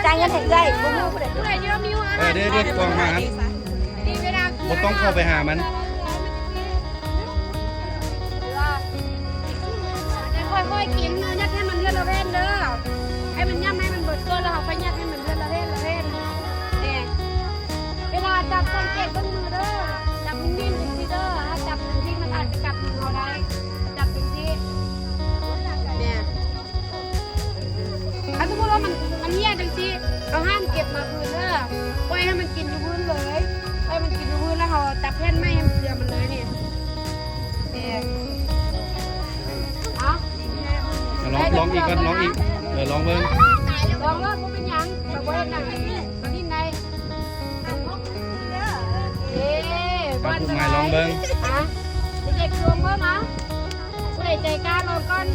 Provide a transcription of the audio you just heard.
จ่ายเงินให้ได้บุ้งผู้ใด ผู้ใดเยอะมิวอาหาร เดี๋ยวกองมาครับ ดีเวลา บ่ต้องเข้าไปหามัน ค่อยๆกินเนื้อยัดให้มันเลือดละเว้นเด้อให้มันย่ำให้มันเบิดเกินแล้วค่อยยัดให้มันเลือดละเว้นเนี่ยเวลาจับสังเกตเบื้องมือเด้อจับนิ่มๆจริงๆเด้อถ้าจับจริงๆมันอาจจะกัดมือเราได้จับจริงๆเนี่ยถ้าสมมติว่ามันเหี้ยจริงๆเราห้ามเก็บมาพื้นเด้อปล่อยให้มันกินอยู่พื้นเลยปล่อยมันกินอยู่พื้นแล้วเราจับแผ่นไม้ให้มันเกลือมันเลยเนี่ยเอา ลองอีกก่อนลองอีกลองเบิ่ง ลองว่าเป็นยังแบบว่าหนังมาที่ไหนเอ๊ะ ปลาผูกไม้ลองเบิ่ง ฮะเด็กๆรวมเพิ่มนะผู้ใดใจกล้าลองก้อน